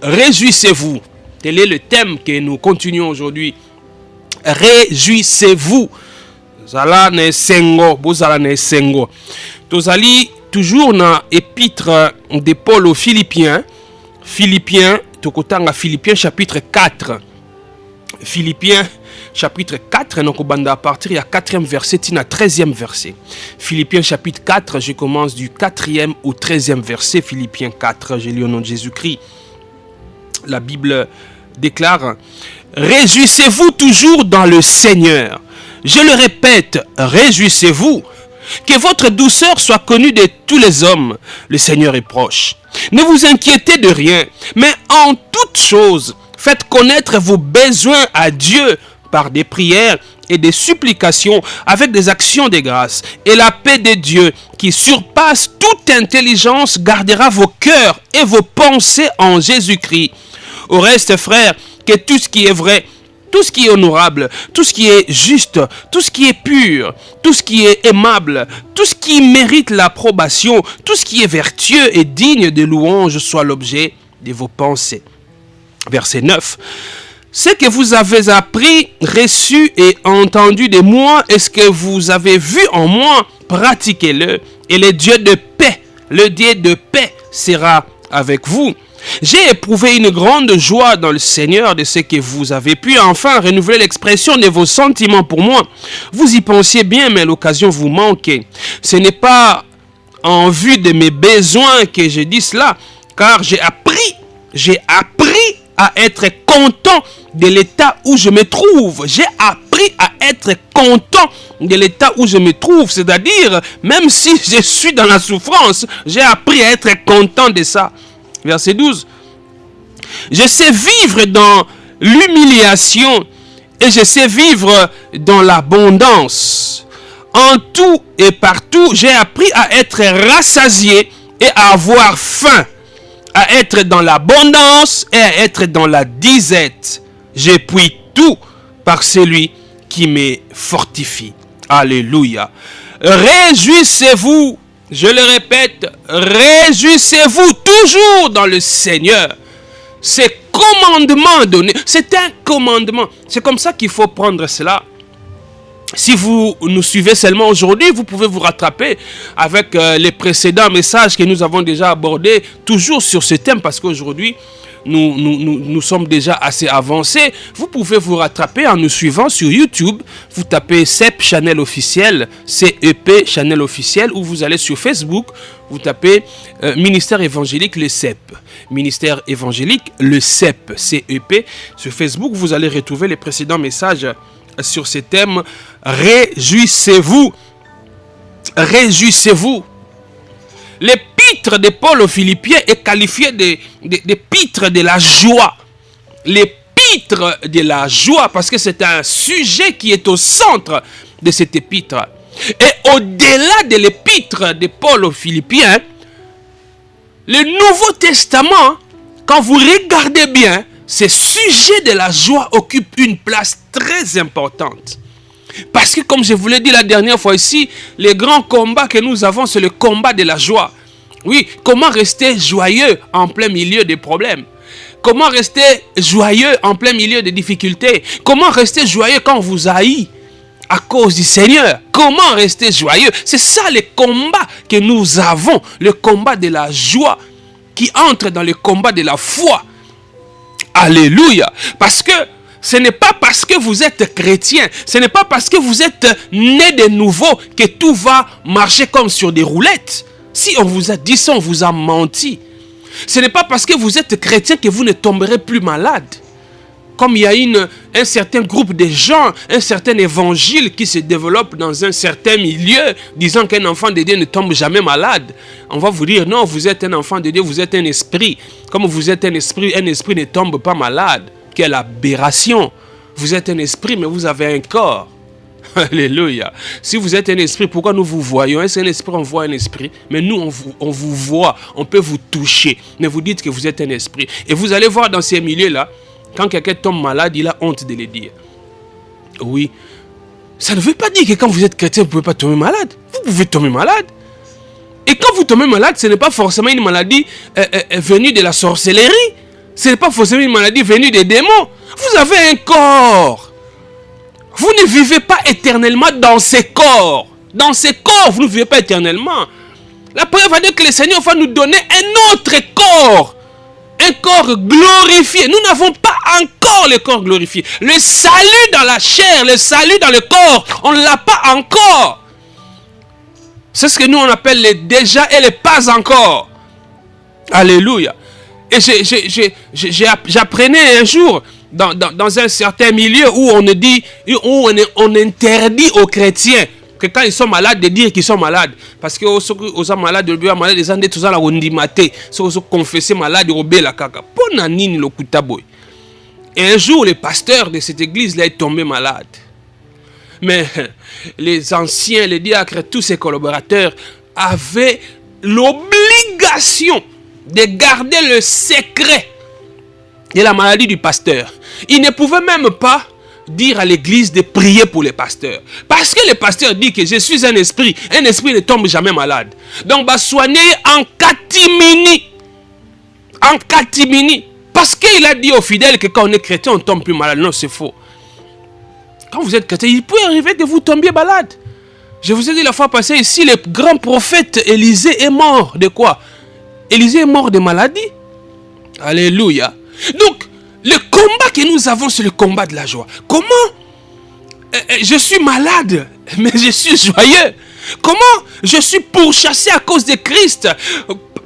réjouissez-vous. Tel est le thème que nous continuons aujourd'hui. Réjouissez-vous. Zala ne sengo, bozala ne sengo. Tozali toujours dans l'épître de Paul aux Philippiens. Philippiens, tokotanga Philippiens chapitre 4. Philippiens chapitre 4, donc à partir du 4e verset, il y a 13e verset. Philippiens chapitre 4, je commence du 4e au 13e verset. Philippiens 4, je lis au nom de Jésus-Christ. La Bible déclare: réjouissez-vous toujours dans le Seigneur. Je le répète, réjouissez-vous. Que votre douceur soit connue de tous les hommes. Le Seigneur est proche. Ne vous inquiétez de rien, mais en toute chose, faites connaître vos besoins à Dieu par des prières et des supplications avec des actions de grâce. Et la paix de Dieu, qui surpasse toute intelligence, gardera vos cœurs et vos pensées en Jésus-Christ. Au reste, frères, que tout ce qui est vrai, tout ce qui est honorable, tout ce qui est juste, tout ce qui est pur, tout ce qui est aimable, tout ce qui mérite l'approbation, tout ce qui est vertueux et digne de louange soit l'objet de vos pensées. Verset 9. Ce que vous avez appris, reçu et entendu de moi, et ce que vous avez vu en moi, pratiquez-le. Et le Dieu de paix sera avec vous. J'ai éprouvé une grande joie dans le Seigneur de ce que vous avez pu enfin renouveler l'expression de vos sentiments pour moi. Vous y pensiez bien, mais l'occasion vous manquait. Ce n'est pas en vue de mes besoins que je dis cela, car j'ai appris à être content de l'état où je me trouve. J'ai appris à être content de l'état où je me trouve. C'est-à-dire, même si je suis dans la souffrance, j'ai appris à être content de ça. Verset 12. Je sais vivre dans l'humiliation et je sais vivre dans l'abondance. En tout et partout, j'ai appris à être rassasié et à avoir faim, à être dans l'abondance et à être dans la disette. Je puis tout par celui qui me fortifie. Alléluia. Réjouissez-vous. Je le répète, réjouissez-vous toujours dans le Seigneur. C'est commandement donné. C'est un commandement. C'est comme ça qu'il faut prendre cela. Si vous nous suivez seulement aujourd'hui, vous pouvez vous rattraper avec les précédents messages que nous avons déjà abordés, toujours sur ce thème, parce qu'aujourd'hui, nous sommes déjà assez avancés. Vous pouvez vous rattraper en nous suivant sur YouTube. Vous tapez CEP Channel Officiel, CEP Channel Officiel, ou vous allez sur Facebook, vous tapez Ministère Évangélique le CEP. Ministère Évangélique le CEP, CEP. Sur Facebook, vous allez retrouver les précédents messages sur ce thème. Réjouissez-vous. Réjouissez-vous. L'épître de Paul aux Philippiens est qualifié d'épître de la joie. L'épître de la joie, parce que c'est un sujet qui est au centre de cet épître. Et au-delà de l'épître de Paul aux Philippiens, le Nouveau Testament, quand vous regardez bien, ce sujet de la joie occupe une place très importante. Parce que comme je vous l'ai dit la dernière fois ici, le grand combat que nous avons, c'est le combat de la joie. Oui, comment rester joyeux en plein milieu des problèmes? Comment rester joyeux en plein milieu des difficultés? Comment rester joyeux quand on vous haït à cause du Seigneur? Comment rester joyeux? C'est ça le combat que nous avons, le combat de la joie qui entre dans le combat de la foi. Alléluia. Parce que ce n'est pas parce que vous êtes chrétien, ce n'est pas parce que vous êtes né de nouveau que tout va marcher comme sur des roulettes. Si on vous a dit ça, on vous a menti. Ce n'est pas parce que vous êtes chrétien que vous ne tomberez plus malade. Comme il y a un certain groupe de gens, un certain évangile qui se développe dans un certain milieu, disant qu'un enfant de Dieu ne tombe jamais malade. On va vous dire, non, vous êtes un enfant de Dieu, vous êtes un esprit. Comme vous êtes un esprit ne tombe pas malade. Quelle aberration! Vous êtes un esprit, mais vous avez un corps. Alléluia. Si vous êtes un esprit, pourquoi nous vous voyons? Est-ce un esprit, on voit un esprit? Mais nous, on vous voit, on peut vous toucher. Mais vous dites que vous êtes un esprit. Et vous allez voir dans ces milieux-là, quand quelqu'un tombe malade, il a honte de le dire. Oui. Ça ne veut pas dire que quand vous êtes chrétien, vous ne pouvez pas tomber malade. Vous pouvez tomber malade. Et quand vous tombez malade, ce n'est pas forcément une maladie venue de la sorcellerie. Ce n'est pas forcément une maladie venue des démons. Vous avez un corps. Vous ne vivez pas éternellement dans ces corps. Dans ces corps, vous ne vivez pas éternellement. La preuve va dire que le Seigneur va nous donner un autre corps. Un corps glorifié. Nous n'avons pas encore le corps glorifié. Le salut dans la chair, le salut dans le corps, on ne l'a pas encore. C'est ce que nous on appelle les déjà et les pas encore. Alléluia. Et j'apprenais un jour dans un certain milieu où on interdit aux chrétiens que quand ils sont malades, de dire qu'ils sont malades. Parce que aux malades, ils ont dit tous à la ondimate. Ils ont confessé malade, ils ont la caca. Et un jour, le pasteur de cette église là est tombé malade. Mais les anciens, les diacres, tous ses collaborateurs avaient l'obligation de garder le secret de la maladie du pasteur. Ils ne pouvaient même pas dire à l'église de prier pour les pasteurs. Parce que le pasteur dit que je suis un esprit ne tombe jamais malade. Donc, bah, soigner en catimini. En catimini. Parce qu'il a dit aux fidèles que quand on est chrétien, on ne tombe plus malade. Non, c'est faux. Quand vous êtes chrétien, il peut arriver que vous tombiez malade. Je vous ai dit la fois passée ici, le grand prophète Élisée est mort de quoi? Élisée est mort de maladie. Alléluia. Donc, le combat que nous avons, c'est le combat de la joie. Comment je suis malade, mais je suis joyeux? Comment je suis pourchassé à cause de Christ?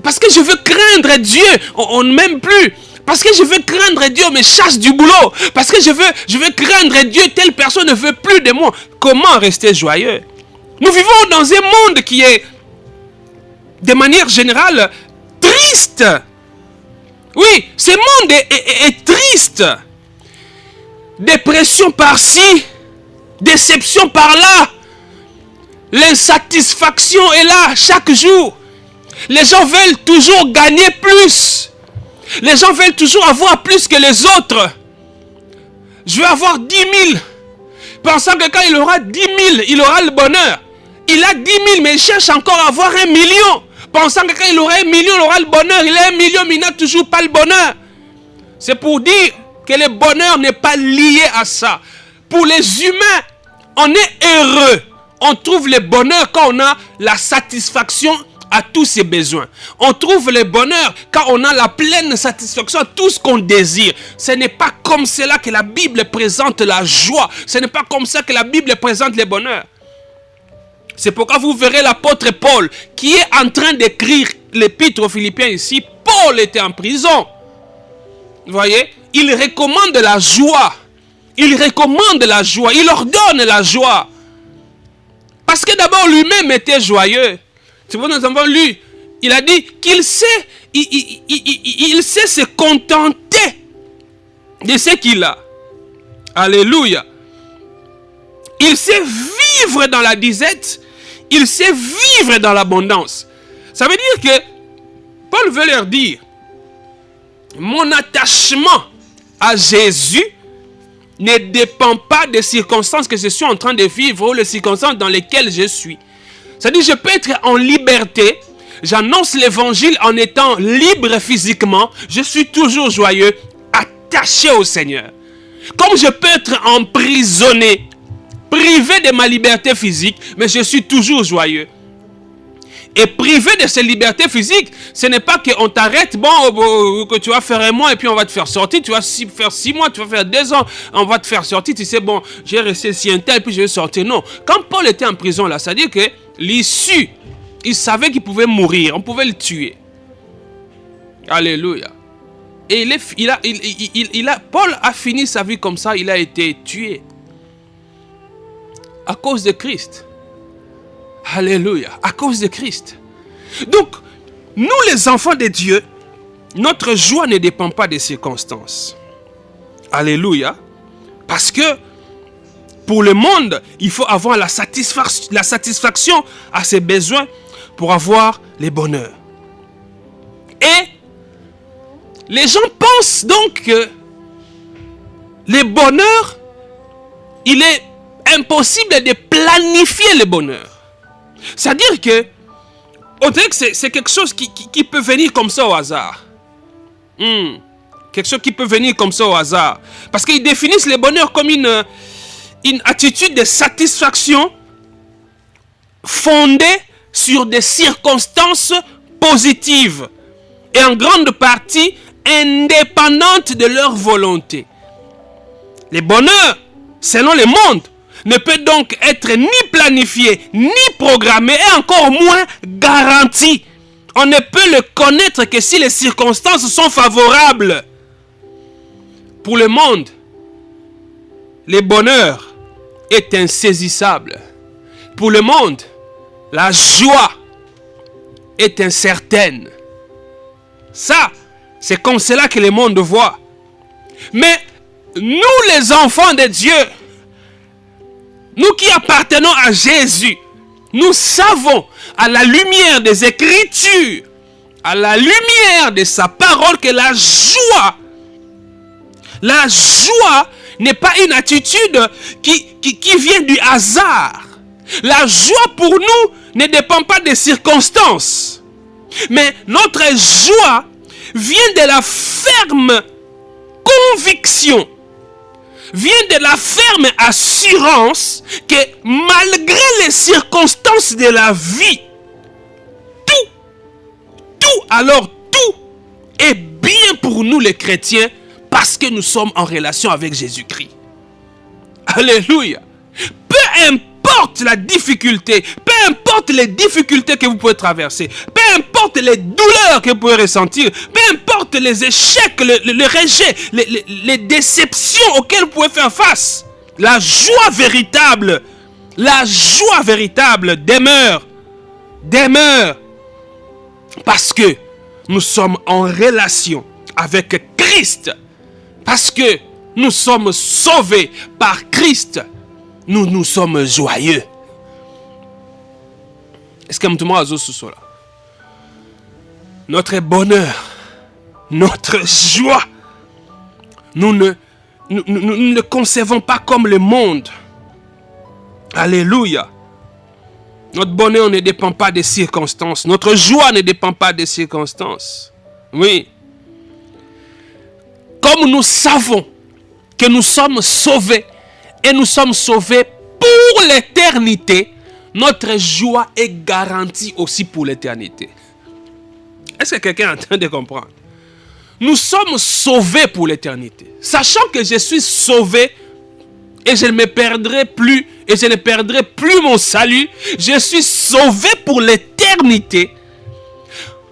Parce que je veux craindre Dieu, on ne m'aime plus. Parce que je veux craindre Dieu, on me chasse du boulot. Parce que je veux craindre Dieu, telle personne ne veut plus de moi. Comment rester joyeux? Nous vivons dans un monde qui est, de manière générale, triste. Oui, ce monde est triste. Dépression par-ci, déception par-là. L'insatisfaction est là chaque jour. Les gens veulent toujours gagner plus. Les gens veulent toujours avoir plus que les autres. Je vais avoir 10 000. Pensant que quand il aura 10 000, il aura le bonheur. Il a 10 000, mais il cherche encore à avoir 1 million. Pensant que quand il aura 1 million, il aura le bonheur. Il a 1 million, mais il n'a toujours pas le bonheur. C'est pour dire que le bonheur n'est pas lié à ça. Pour les humains, on est heureux. On trouve le bonheur quand on a la satisfaction à tous ses besoins. On trouve le bonheur quand on a la pleine satisfaction à tout ce qu'on désire. Ce n'est pas comme cela que la Bible présente la joie. Ce n'est pas comme ça que la Bible présente le bonheur. C'est pourquoi vous verrez l'apôtre Paul qui est en train d'écrire l'épître aux Philippiens ici. Paul était en prison. Vous voyez, il recommande la joie. Il recommande la joie. Il ordonne la joie. Parce que d'abord lui-même était joyeux. C'est pour nous avons lu. Il a dit qu'il sait, il sait se contenter de ce qu'il a. Alléluia. Il sait vivre dans la disette. Il sait vivre dans l'abondance. Ça veut dire que Paul veut leur dire, mon attachement à Jésus ne dépend pas des circonstances que je suis en train de vivre ou les circonstances dans lesquelles je suis. C'est-à-dire, je peux être en liberté, j'annonce l'évangile en étant libre physiquement, je suis toujours joyeux, attaché au Seigneur. Comme je peux être emprisonné, privé de ma liberté physique, mais je suis toujours joyeux. Et privé de cette liberté physique, ce n'est pas qu'on t'arrête, bon, que tu vas faire 1 mois et puis on va te faire sortir, tu vas faire 6 mois, tu vas faire 2 ans, on va te faire sortir, tu sais, bon, j'ai resté si un temps et puis je vais sortir. Non, quand Paul était en prison là, ça veut dire que l'issue, il savait qu'il pouvait mourir, on pouvait le tuer. Alléluia. Et Paul a fini sa vie comme ça, il a été tué. À cause de Christ. Alléluia. À cause de Christ. Donc, nous les enfants de Dieu, notre joie ne dépend pas des circonstances. Alléluia. Parce que pour le monde, il faut avoir la satisfaction à ses besoins pour avoir les bonheurs. Et les gens pensent donc que le bonheur, il est impossible de planifier le bonheur. C'est-à-dire que on dirait que c'est quelque chose qui peut venir comme ça au hasard. Quelque chose qui peut venir comme ça au hasard. Parce qu'ils définissent le bonheur comme une attitude de satisfaction fondée sur des circonstances positives et en grande partie indépendantes de leur volonté. Le bonheur, selon le monde, ne peut donc être ni planifié, ni programmé, et encore moins garanti. On ne peut le connaître que si les circonstances sont favorables. Pour le monde, le bonheur est insaisissable. Pour le monde, la joie est incertaine. Ça, c'est comme cela que le monde voit. Mais nous, les enfants de Dieu, nous qui appartenons à Jésus, nous savons à la lumière des Écritures, à la lumière de sa parole, que la joie n'est pas une attitude qui vient du hasard. La joie pour nous ne dépend pas des circonstances. Mais notre joie vient de la ferme conviction, vient de la ferme assurance que malgré les circonstances de la vie, tout est bien pour nous les chrétiens parce que nous sommes en relation avec Jésus-Christ. Alléluia. Peu importe la difficulté, peu importe les difficultés que vous pouvez traverser, peu importe les douleurs que vous pouvez ressentir, peu importe les échecs, le rejet, les déceptions auxquelles vous pouvez faire face, la joie véritable demeure parce que nous sommes en relation avec Christ, parce que nous sommes sauvés par Christ. Nous sommes joyeux. Est-ce que tout le monde a ce là? Notre bonheur, notre joie, nous ne le concevons pas comme le monde. Alléluia. Notre bonheur ne dépend pas des circonstances. Notre joie ne dépend pas des circonstances. Oui. Comme nous savons que nous sommes sauvés, et nous sommes sauvés pour l'éternité, notre joie est garantie aussi pour l'éternité. Est-ce que quelqu'un est en train de comprendre? Nous sommes sauvés pour l'éternité. Sachant que je suis sauvé et je ne me perdrai plus, et je ne perdrai plus mon salut, je suis sauvé pour l'éternité.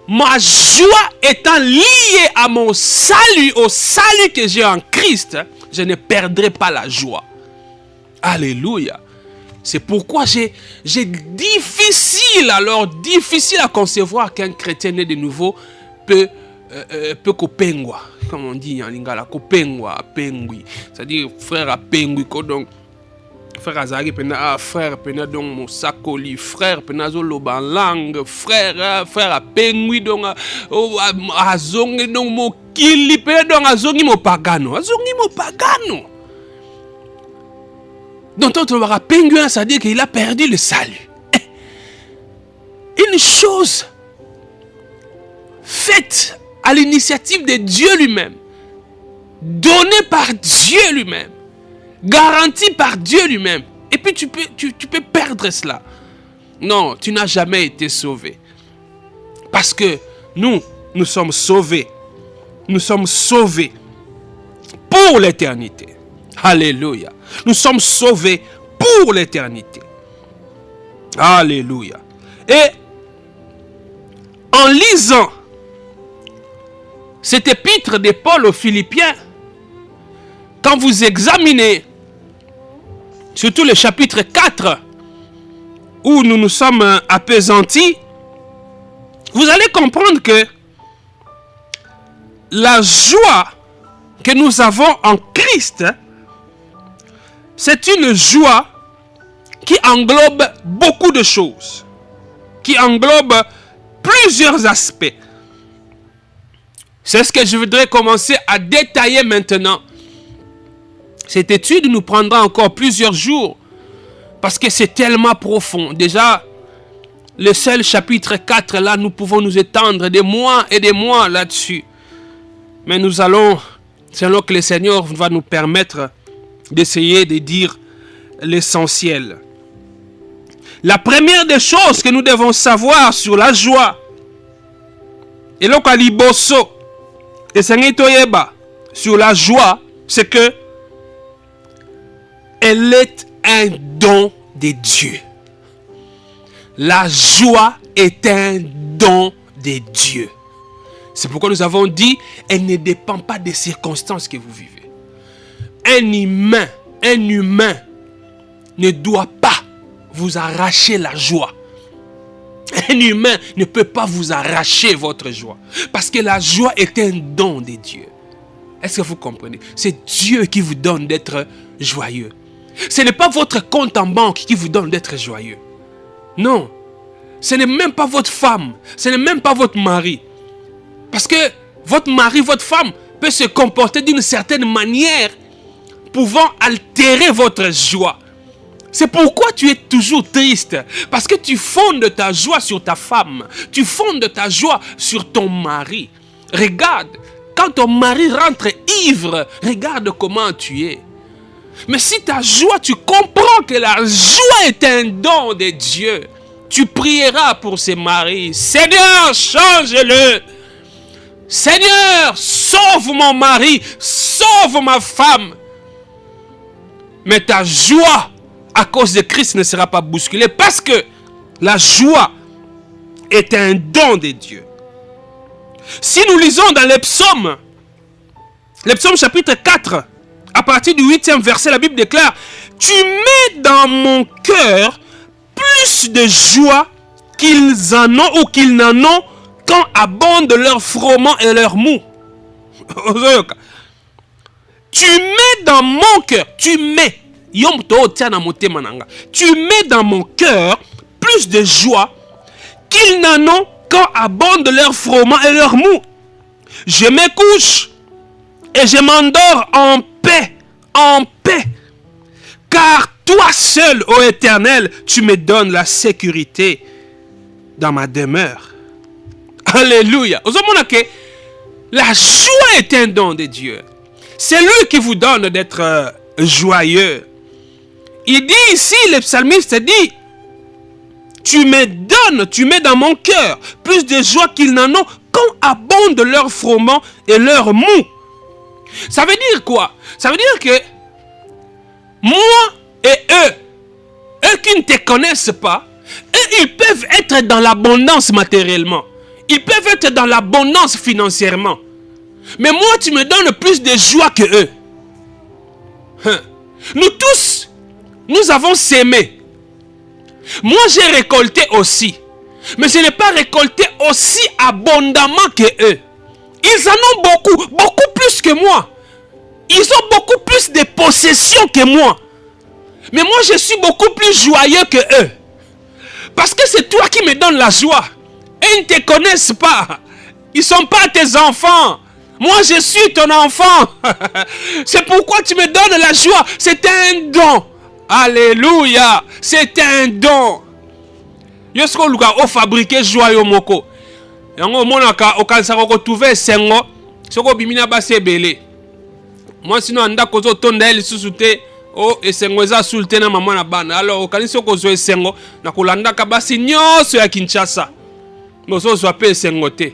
Ma joie étant liée à mon salut, au salut que j'ai en Christ, je ne perdrai pas la joie. Alléluia. C'est pourquoi j'ai difficile à concevoir qu'un chrétien né de nouveau peut kopengwa, comme on dit en lingala, kopengwa, pengui. C'est-à-dire frère à pengui, donc frère azari pena frère pena donc mon sakoli, frère pena zoloba langue, frère à pengui donc azongi donc mo kili pena donc azongi mo pagano. Donc, on va pingouin, ça dit qu'il a perdu le salut. Une chose faite à l'initiative de Dieu lui-même, donnée par Dieu lui-même, garantie par Dieu lui-même. Et puis tu peux perdre cela. Non, tu n'as jamais été sauvé. Parce que nous sommes sauvés. Nous sommes sauvés pour l'éternité. Alléluia. Nous sommes sauvés pour l'éternité. Alléluia. Et en lisant cette épître de Paul aux Philippiens, quand vous examinez surtout le chapitre 4, où nous nous sommes appesantis, vous allez comprendre que la joie que nous avons en Christ, c'est une joie qui englobe beaucoup de choses, qui englobe plusieurs aspects. C'est ce que je voudrais commencer à détailler maintenant. Cette étude nous prendra encore plusieurs jours, parce que c'est tellement profond. Déjà, le seul chapitre 4, là, nous pouvons nous étendre des mois et des mois là-dessus. Mais nous allons, selon que le Seigneur va nous permettre d'essayer de dire l'essentiel. La première des choses que nous devons savoir sur la joie, et l'okaliboso, et sangitoyeba, sur la joie, c'est que elle est un don de Dieu. La joie est un don de Dieu. C'est pourquoi nous avons dit, elle ne dépend pas des circonstances que vous vivez. Un humain ne doit pas vous arracher la joie. Un humain ne peut pas vous arracher votre joie. Parce que la joie est un don de Dieu. Est-ce que vous comprenez? C'est Dieu qui vous donne d'être joyeux. Ce n'est pas votre compte en banque qui vous donne d'être joyeux. Non. Ce n'est même pas votre femme. Ce n'est même pas votre mari. Parce que votre mari, votre femme peut se comporter d'une certaine manière pouvant altérer votre joie. C'est pourquoi tu es toujours triste. Parce que tu fondes ta joie sur ta femme. Tu fondes ta joie sur ton mari. Regarde, quand ton mari rentre ivre, regarde comment tu es. Mais si ta joie, tu comprends que la joie est un don de Dieu, tu prieras pour ces maris. Seigneur, change-le. Seigneur, sauve mon mari, sauve ma femme. Mais ta joie, à cause de Christ, ne sera pas bousculée parce que la joie est un don de Dieu. Si nous lisons dans les psaumes chapitre 4, à partir du 8e verset, la Bible déclare: tu mets dans mon cœur plus de joie qu'ils en ont ou qu'ils n'en ont quand abondent leur froment et leur mou. Tu mets dans mon cœur, tu mets dans mon cœur plus de joie qu'ils n'en ont quand abondent leur froment et leur mou. Je me couche et je m'endors en paix, car toi seul, ô Éternel, tu me donnes la sécurité dans ma demeure. Alléluia. La joie est un don de Dieu. C'est lui qui vous donne d'être joyeux. Il dit ici, le psalmiste dit: tu me donnes, tu mets dans mon cœur plus de joie qu'ils n'en ont quand abondent leur froment et leur mou. Ça veut dire quoi? Ça veut dire que moi et eux qui ne te connaissent pas, eux, ils peuvent être dans l'abondance matériellement. Ils peuvent être dans l'abondance financièrement. Mais moi, tu me donnes plus de joie que eux. Nous tous, nous avons sémé. Moi, j'ai récolté aussi. Mais je n'ai pas récolté aussi abondamment que eux. Ils en ont beaucoup, beaucoup plus que moi. Ils ont beaucoup plus de possessions que moi. Mais moi, je suis beaucoup plus joyeux que eux. Parce que c'est toi qui me donnes la joie. Et ils ne te connaissent pas. Ils ne sont pas tes enfants. Moi, je suis ton enfant. C'est pourquoi tu me donnes la joie. C'est un don. Alléluia. C'est un don. Yosko luka o fabriquer joie yo moko. Yango monaka okanisa ko trouver sengo. Soko bimina base belé. Moi sinon anda kozo tonda eli susute o esengo eza sulte na mama na bana. Alors okanisa ko zo esengo na kolanda ka basi nyoso ya Kinshasa. Moso so pe esengo te.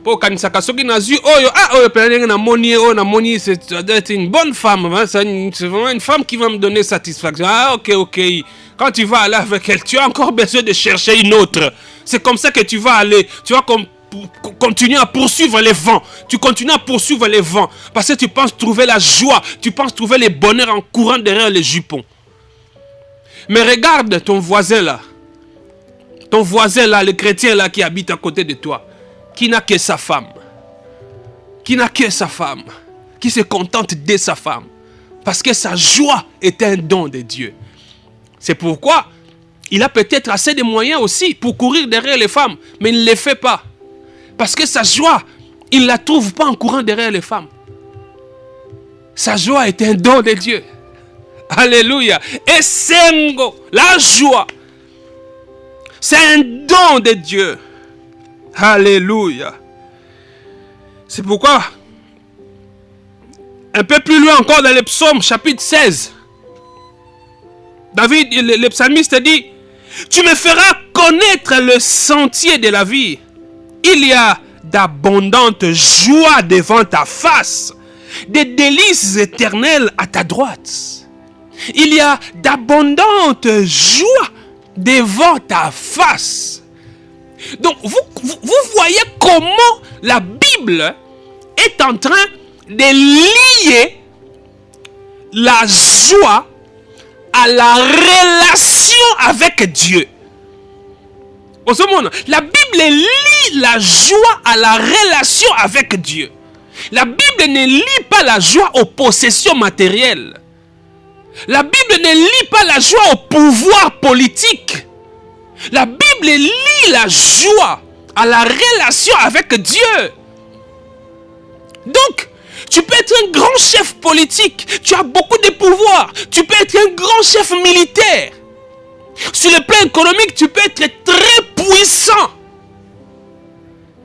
Po kanisa ka soki na zu oyo oyo pelenge na moni c'est une bonne femme, c'est vraiment une femme qui va me donner satisfaction. OK. Quand tu vas aller avec elle, tu as encore besoin de chercher une autre. C'est comme ça que tu vas aller. Tu vas continuer à poursuivre les vents. Tu continues à poursuivre les vents. Parce que tu penses trouver la joie. Tu penses trouver le bonheur en courant derrière les jupons. Mais regarde ton voisin là. Ton voisin là, le chrétien là qui habite à côté de toi. Qui n'a que sa femme. Qui n'a que sa femme. Qui se contente de sa femme. Parce que sa joie est un don de Dieu. C'est pourquoi il a peut-être assez de moyens aussi pour courir derrière les femmes. Mais il ne les fait pas. Parce que sa joie, il ne la trouve pas en courant derrière les femmes. Sa joie est un don de Dieu. Alléluia. Et sengo, la joie, c'est un don de Dieu. Alléluia. C'est pourquoi Un peu plus loin encore dans le psaume, chapitre 16. David, le psalmiste dit, tu me feras connaître le sentier de la vie. Il y a d'abondantes joies devant ta face, des délices éternelles à ta droite. Il y a d'abondantes joies devant ta face. Donc, vous voyez comment la Bible est en train de lier la joie à la relation avec Dieu. La Bible lie la joie à la relation avec Dieu. La Bible ne lie pas la joie aux possessions matérielles. La Bible ne lie pas la joie au pouvoir politique. La Bible lie la joie à la relation avec Dieu. Donc, tu peux être un grand chef politique, tu as beaucoup de pouvoir, tu peux être un grand chef militaire. Sur le plan économique, tu peux être très puissant.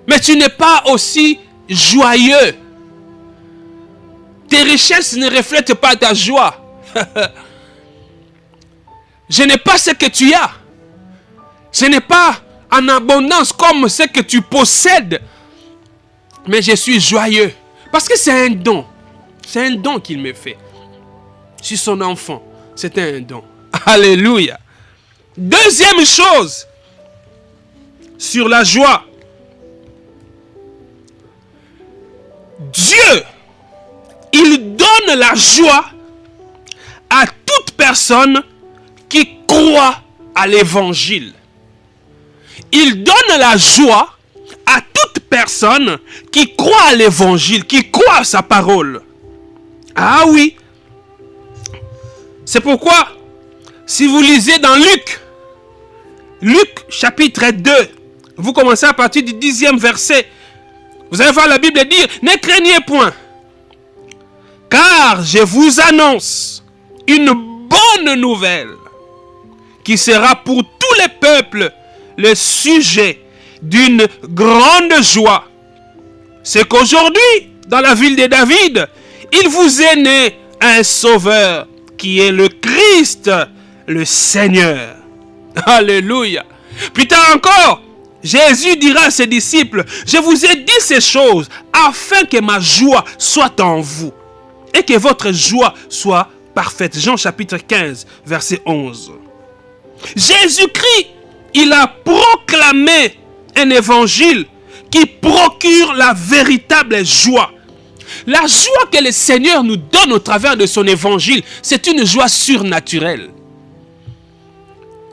Mais tu n'es pas aussi joyeux. Tes richesses ne reflètent pas ta joie. Je n'ai pas ce que tu as. Ce n'est pas en abondance comme ce que tu possèdes. Mais je suis joyeux. Parce que c'est un don. C'est un don qu'il me fait. Je suis son enfant. C'est un don. Alléluia. Deuxième chose. Sur la joie. Dieu, il donne la joie à toute personne qui croit à l'évangile. Il donne la joie à toute personne qui croit à l'évangile, qui croit à sa parole. Ah oui. C'est pourquoi, si vous lisez dans Luc chapitre 2, vous commencez à partir du 10e verset, vous allez voir la Bible dire, ne craignez point, car je vous annonce une bonne nouvelle qui sera pour tous les peuples le sujet d'une grande joie. C'est qu'aujourd'hui, dans la ville de David, il vous est né un sauveur qui est le Christ, le Seigneur. Alléluia. Plus tard encore, Jésus dira à ses disciples, je vous ai dit ces choses afin que ma joie soit en vous et que votre joie soit parfaite. Jean chapitre 15, verset 11. Jésus-Christ, il a proclamé un évangile qui procure la véritable joie. La joie que le Seigneur nous donne au travers de son évangile, c'est une joie surnaturelle.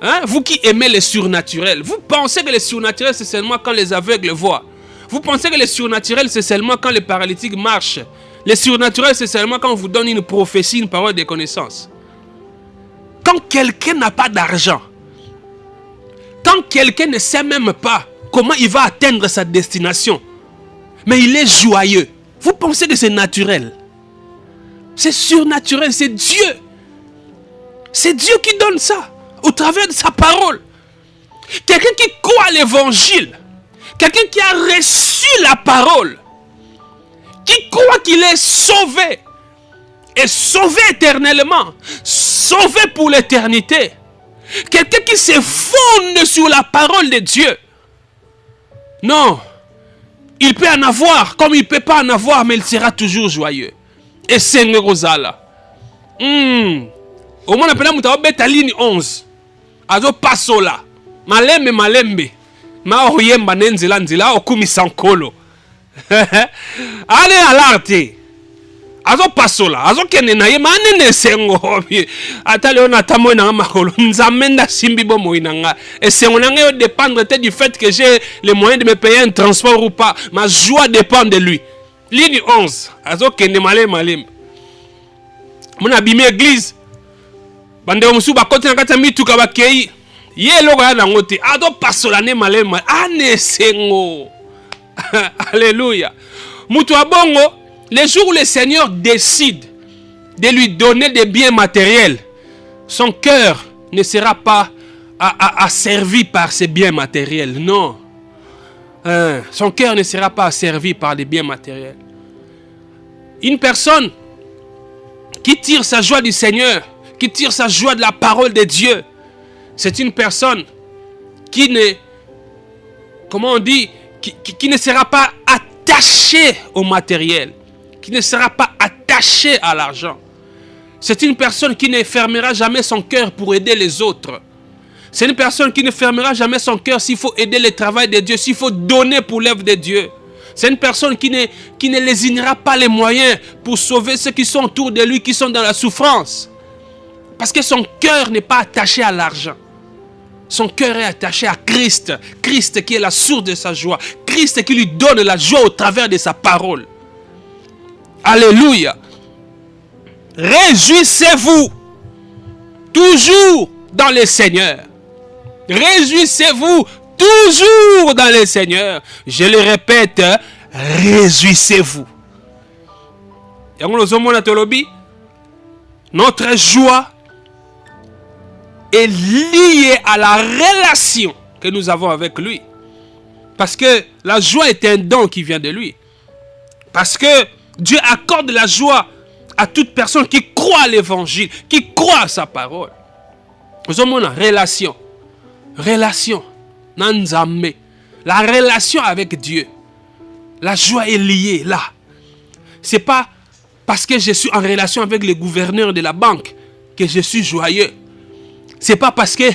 Hein? Vous qui aimez le surnaturel, vous pensez que le surnaturel c'est seulement quand les aveugles voient. Vous pensez que le surnaturel c'est seulement quand les paralytiques marchent. Le surnaturel c'est seulement quand on vous donne une prophétie, une parole de connaissance. Quand quelqu'un n'a pas d'argent, quand quelqu'un ne sait même pas comment il va atteindre sa destination, mais il est joyeux, vous pensez que c'est naturel? C'est surnaturel, c'est Dieu. C'est Dieu qui donne ça au travers de sa parole. Quelqu'un qui croit à l'évangile, quelqu'un qui a reçu la parole, qui croit qu'il est sauvé, et sauvé éternellement, sauvé pour l'éternité. Quelqu'un qui se fonde sur la parole de Dieu. Non, il peut en avoir comme il ne peut pas en avoir, mais il sera toujours joyeux. Et c'est Ngozala. Au moins, on appelle la ligne 11. Azo pasola. Malembe malembe. Ma oyemba nenzela nzela okumi sankolo. Allez à l'arte. Azo pasola. Azo kene na ye manene sengo. Atale on atamo na makolo. Nzamenda simbi bo moinanga. Et sengo nanga dépendre du fait que j'ai les moyens de me payer un transport ou pas. Ma joie dépend de lui. Ligne 11. Azo kene malembe. Mon abîme église. Bande musu bakoti na kata mituka bakei. Ye loko ya nangote. Ado pasola ne malema. Ane sengo. Alléluia. Mutu abongo, le jour où le Seigneur décide de lui donner des biens matériels, son cœur ne sera pas asservi par ces biens matériels. Non. Son cœur ne sera pas asservi par les biens matériels. Une personne qui tire sa joie du Seigneur, qui tire sa joie de la parole de Dieu, c'est une personne qui ne, comment on dit, qui ne sera pas attachée au matériel, qui ne sera pas attachée à l'argent. C'est une personne qui ne fermera jamais son cœur pour aider les autres. C'est une personne qui ne fermera jamais son cœur s'il faut aider le travail de Dieu, s'il faut donner pour l'œuvre de Dieu. C'est une personne qui ne lésinera pas les moyens pour sauver ceux qui sont autour de lui, qui sont dans la souffrance. Parce que son cœur n'est pas attaché à l'argent. Son cœur est attaché à Christ. Christ qui est la source de sa joie. Christ qui lui donne la joie au travers de sa parole. Alléluia. Réjouissez-vous toujours dans le Seigneur. Réjouissez-vous toujours dans le Seigneur. Je le répète, réjouissez-vous. Notre joie est liée à la relation que nous avons avec lui. Parce que la joie est un don qui vient de lui. Parce que Dieu accorde la joie à toute personne qui croit à l'évangile, qui croit à sa parole. Nous avons une relation. Relation. Nanzame. La relation avec Dieu. La joie est liée là. Ce n'est pas parce que je suis en relation avec le gouverneur de la banque que je suis joyeux. Ce n'est pas parce que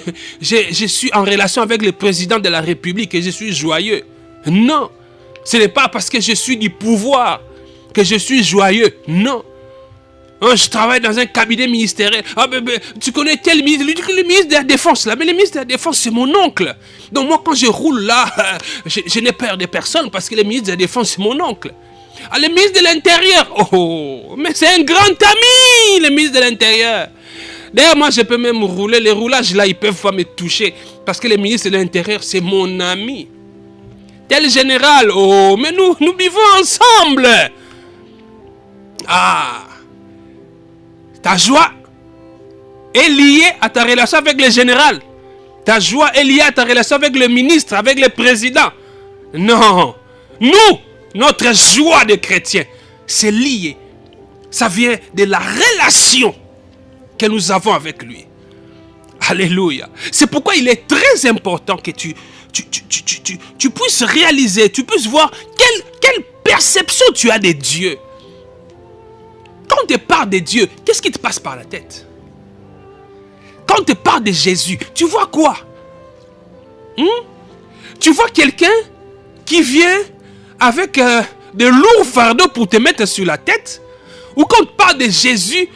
je suis en relation avec le président de la République que je suis joyeux. Non. Ce n'est pas parce que je suis du pouvoir que je suis joyeux. Non. Je travaille dans un cabinet ministériel. Tu connais tel ministre, le ministre de la Défense là. Mais le ministre de la Défense, c'est mon oncle. Donc moi, quand je roule là, je n'ai peur de personne parce que le ministre de la Défense, c'est mon oncle. Le ministre de l'Intérieur, mais c'est un grand ami, le ministre de l'Intérieur. D'ailleurs, moi, je peux même rouler. Les roulages là, ils ne peuvent pas me toucher parce que le ministre de l'Intérieur, c'est mon ami. Tel général, mais nous vivons ensemble. Ta joie est liée à ta relation avec le général. Ta joie est liée à ta relation avec le ministre, avec le président. Non. Notre joie de chrétien, c'est lié. Ça vient de la relation que nous avons avec lui. Alléluia. C'est pourquoi il est très important que tu puisses réaliser, tu puisses voir quelle perception tu as de Dieu. Quand on te parle de Dieu, qu'est-ce qui te passe par la tête? Quand on te parle de Jésus, tu vois quoi? Tu vois quelqu'un qui vient avec de lourds fardeaux pour te mettre sur la tête? Ou quand on te parle de Jésus,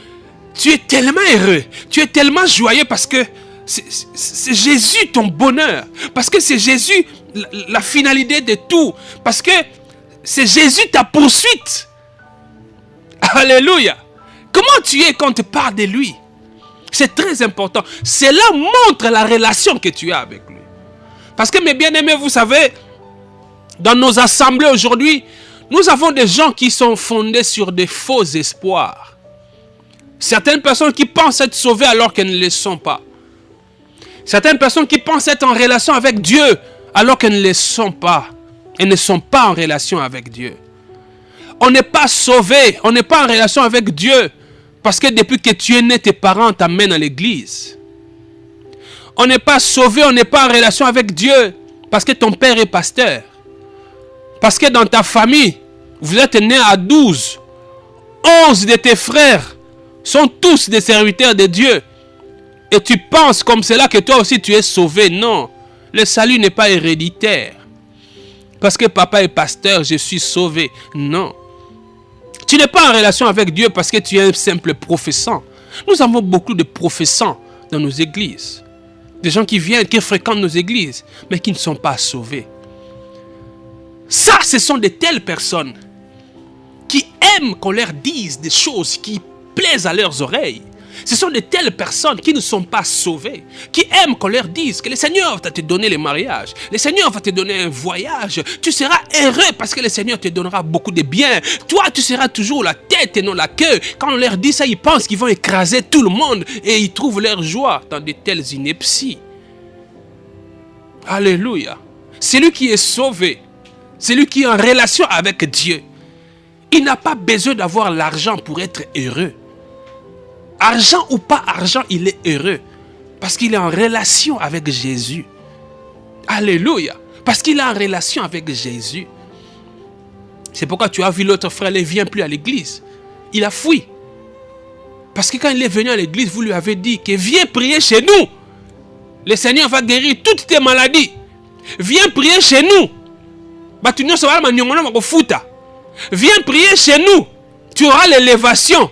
tu es tellement heureux, tu es tellement joyeux parce que c'est Jésus ton bonheur. Parce que c'est Jésus la finalité de tout. Parce que c'est Jésus ta poursuite. Alléluia. Comment tu es quand on te parle de lui? C'est très important. Cela montre la relation que tu as avec lui. Parce que mes bien-aimés, vous savez, dans nos assemblées aujourd'hui, nous avons des gens qui sont fondés sur des faux espoirs. Certaines personnes qui pensent être sauvées alors qu'elles ne le sont pas. Certaines personnes qui pensent être en relation avec Dieu alors qu'elles ne le sont pas. Elles ne sont pas en relation avec Dieu. On n'est pas sauvé, on n'est pas en relation avec Dieu parce que depuis que tu es né, tes parents t'amènent à l'église. On n'est pas sauvé, on n'est pas en relation avec Dieu parce que ton père est pasteur. Parce que dans ta famille, vous êtes né à 12. 11 de tes frères sont tous des serviteurs de Dieu. Et tu penses comme cela que toi aussi tu es sauvé. Non, le salut n'est pas héréditaire. Parce que papa est pasteur, je suis sauvé. Non. Tu n'es pas en relation avec Dieu parce que tu es un simple professant. Nous avons beaucoup de professants dans nos églises. Des gens qui viennent, qui fréquentent nos églises, mais qui ne sont pas sauvés. Ça, ce sont de telles personnes qui aiment qu'on leur dise des choses qui plaisent à leurs oreilles. Ce sont de telles personnes qui ne sont pas sauvées, qui aiment qu'on leur dise que le Seigneur va te donner le mariage, le Seigneur va te donner un voyage, tu seras heureux parce que le Seigneur te donnera beaucoup de biens. Toi, tu seras toujours la tête et non la queue. Quand on leur dit ça, ils pensent qu'ils vont écraser tout le monde et ils trouvent leur joie dans de telles inepties. Alléluia. Celui qui est sauvé, celui qui est en relation avec Dieu, il n'a pas besoin d'avoir l'argent pour être heureux. Argent ou pas argent, il est heureux. Parce qu'il est en relation avec Jésus. Alléluia. Parce qu'il est en relation avec Jésus. C'est pourquoi tu as vu l'autre frère, il ne vient plus à l'église. Il a fui. Parce que quand il est venu à l'église, vous lui avez dit que viens prier chez nous. Le Seigneur va guérir toutes tes maladies. Viens prier chez nous. Viens prier chez nous. Tu auras l'élévation.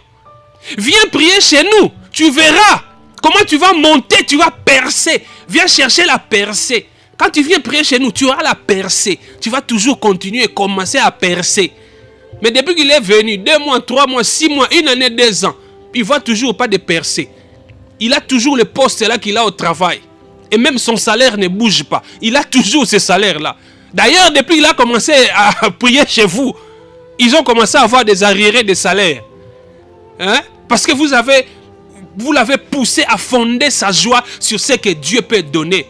Viens prier chez nous. Tu verras comment tu vas monter, tu vas percer. Viens chercher la percée. Quand tu viens prier chez nous, tu auras la percée. Tu vas toujours continuer et commencer à percer. Mais depuis qu'il est venu, 2 mois, 3 mois, 6 mois, 1 année, 2 ans, il ne voit toujours pas de percée. Il a toujours le poste là qu'il a au travail. Et même son salaire ne bouge pas. Il a toujours ce salaire-là. D'ailleurs, depuis qu'il a commencé à prier chez vous, ils ont commencé à avoir des arriérés de salaire. Hein? Parce que vous l'avez poussé à fonder sa joie sur ce que Dieu peut donner.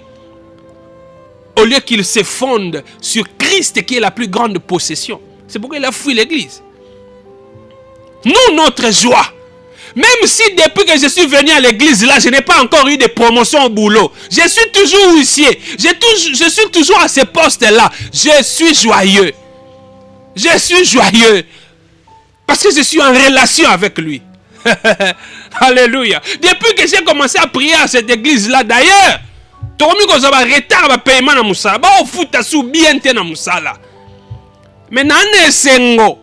Au lieu qu'il se fonde sur Christ qui est la plus grande possession. C'est pourquoi il a fui l'église. Nous, notre joie, même si depuis que je suis venu à l'église là, je n'ai pas encore eu de promotion au boulot. Je suis toujours huissier. Je suis toujours à ce poste là. Je suis joyeux. Je suis joyeux. Parce que je suis en relation avec lui. Alléluia. Depuis que j'ai commencé à prier à cette église là, d'ailleurs, tokomi kozaba retard ba paiement na musala ba ofuta su bien te na musala mais nane sengo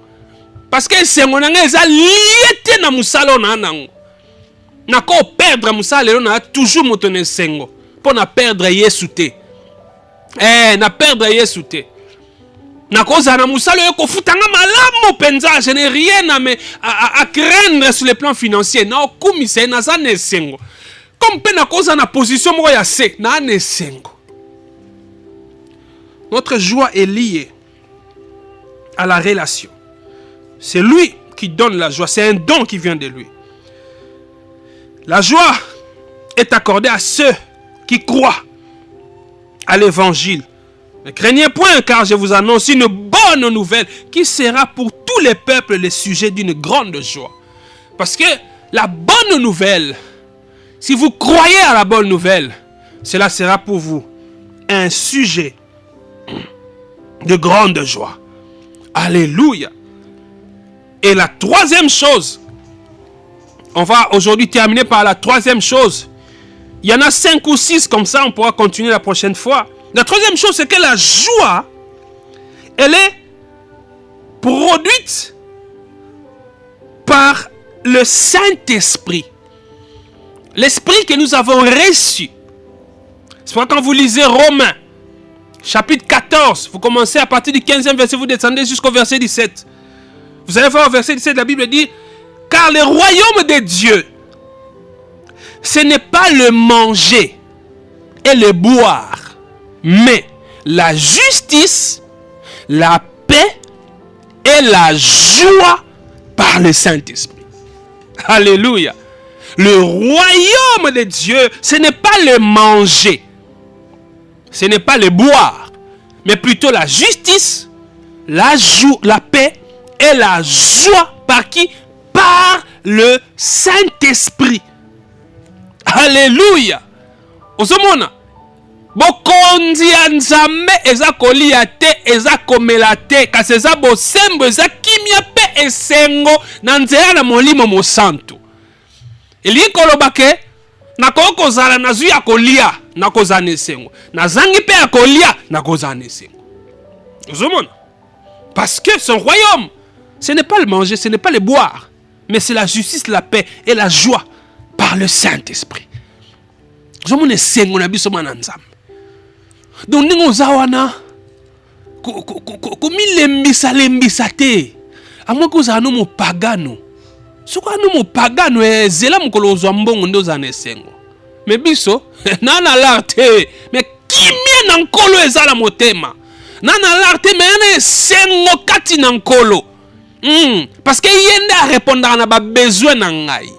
parce que sengo nanga eza lié na musala na nango na ko perdre musala lelo na toujours motone sengo pour na perdre Yesu te na perdre Yesu te na koza na musala yo ko futanga malamu penza je n'ai rien à craindre sur le plan financier na okumisa na za ne sengo. Comme na cause na position moya se na nesengo. Notre joie est liée à la relation. C'est lui qui donne la joie. C'est un don qui vient de lui. La joie est accordée à ceux qui croient à l'évangile. Ne craignez point, car je vous annonce une bonne nouvelle qui sera pour tous les peuples le sujet d'une grande joie. Parce que la bonne nouvelle, si vous croyez à la bonne nouvelle, cela sera pour vous un sujet de grande joie. Alléluia. Et la troisième chose, on va aujourd'hui terminer par la troisième chose. Il y en a 5 ou 6 comme ça, on pourra continuer la prochaine fois. La troisième chose, c'est que la joie, elle est produite par le Saint-Esprit. L'esprit que nous avons reçu. C'est pourquoi quand vous lisez Romains, chapitre 14, vous commencez à partir du 15e verset, vous descendez jusqu'au verset 17. Vous allez voir au verset 17, la Bible dit, car le royaume de Dieu, ce n'est pas le manger et le boire, mais la justice, la paix et la joie par le Saint-Esprit. Alléluia. Le royaume de Dieu, ce n'est pas le manger, ce n'est pas le boire, mais plutôt la justice, la paix et la joie par qui? Par le Saint-Esprit. Alléluia. Osomona. Bokonzi ya nzambe eza kolia te, eza komela te, kasi eza bosembo, eza kimia pe esengo na nzela na molimo mosantu. Eli koloba ke nakoko zala nazu ya kolia nakoza nesengo. Nazangi pe ya kolia nakoza nesengo. Osomona. Parce que son royaume, ce n'est pas le manger, ce n'est pas le boire, mais c'est la justice, la paix et la joie par le Saint-Esprit. Osomona sengo na biso mwana nzambe. Donc ningo zawana komilembisa lembisa te amwa koza no mo pagano soko no mo pagano ezela mokolo ozwa mbongo ndo za nesengo me biso nana larte me kimia na nkolo ezala motema nana larte me na esengo kati na nkolo parce que yende a répondre na ba besoin na ngai.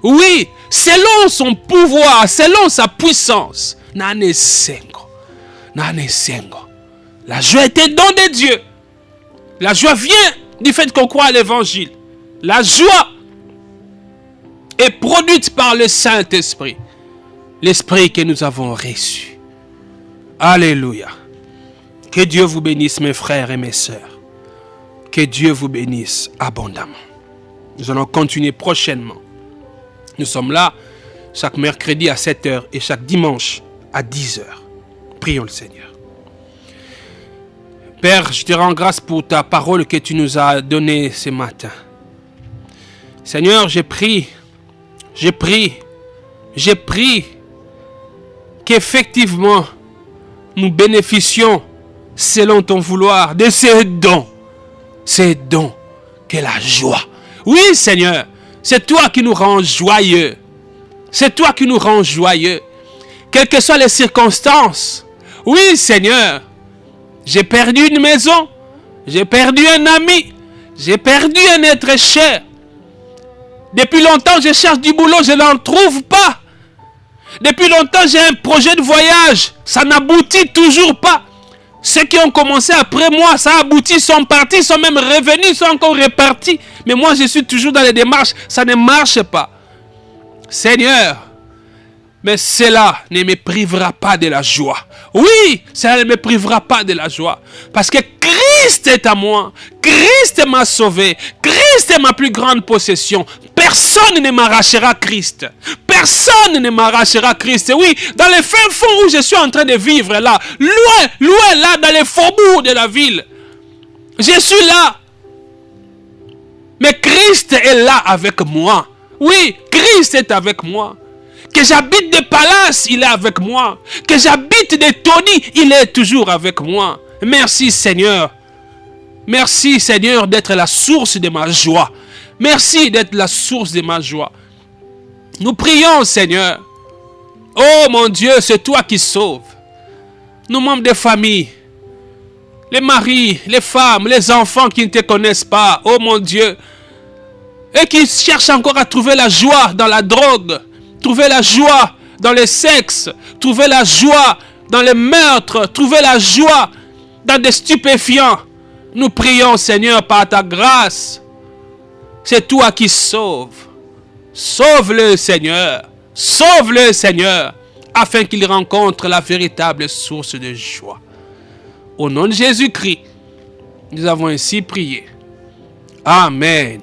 Oui, selon son pouvoir, selon sa puissance na nesengo. La joie est un don de Dieu. La joie vient du fait qu'on croit à l'évangile. La joie et produite par le Saint-Esprit. L'Esprit que nous avons reçu. Alléluia. Que Dieu vous bénisse, mes frères et mes sœurs. Que Dieu vous bénisse abondamment. Nous allons continuer prochainement. Nous sommes là chaque mercredi à 7 h et chaque dimanche à 10 h. Prions le Seigneur. Père, je te rends grâce pour ta parole que tu nous as donnée ce matin. Seigneur, je prie qu'effectivement, nous bénéficions selon ton vouloir de ces dons que la joie. Oui, Seigneur, c'est toi qui nous rends joyeux. C'est toi qui nous rends joyeux. Quelles que soient les circonstances. Oui, Seigneur, j'ai perdu une maison, j'ai perdu un ami, j'ai perdu un être cher. Depuis longtemps, je cherche du boulot, je n'en trouve pas. Depuis longtemps, j'ai un projet de voyage, ça n'aboutit toujours pas. Ceux qui ont commencé après moi, ça aboutit, sont partis, sont même revenus, sont encore repartis. Mais moi, je suis toujours dans les démarches, ça ne marche pas. Seigneur, mais cela ne me privera pas de la joie. Oui, cela ne me privera pas de la joie. Parce que Christ est à moi. Christ m'a sauvé. Christ est ma plus grande possession. Personne ne m'arrachera Christ. Personne ne m'arrachera Christ. Oui, dans les fins fonds où je suis en train de vivre là, loin là, dans les faubourgs de la ville, je suis là. Mais Christ est là avec moi. Oui, Christ est avec moi. Que j'habite des palaces, il est avec moi. Que j'habite des taudis, il est toujours avec moi. Merci Seigneur. Merci Seigneur d'être la source de ma joie. Merci d'être la source de ma joie. Nous prions Seigneur. Oh mon Dieu, c'est toi qui sauves. Nos membres de famille, les maris, les femmes, les enfants qui ne te connaissent pas. Oh mon Dieu. Et qui cherchent encore à trouver la joie dans la drogue. Trouver la joie dans le sexe. Trouver la joie dans les meurtres. Trouver la joie dans des stupéfiants. Nous prions, Seigneur, par ta grâce. C'est toi qui sauves. Sauve-le, Seigneur. Sauve-le, Seigneur. Afin qu'il rencontre la véritable source de joie. Au nom de Jésus-Christ, nous avons ainsi prié. Amen.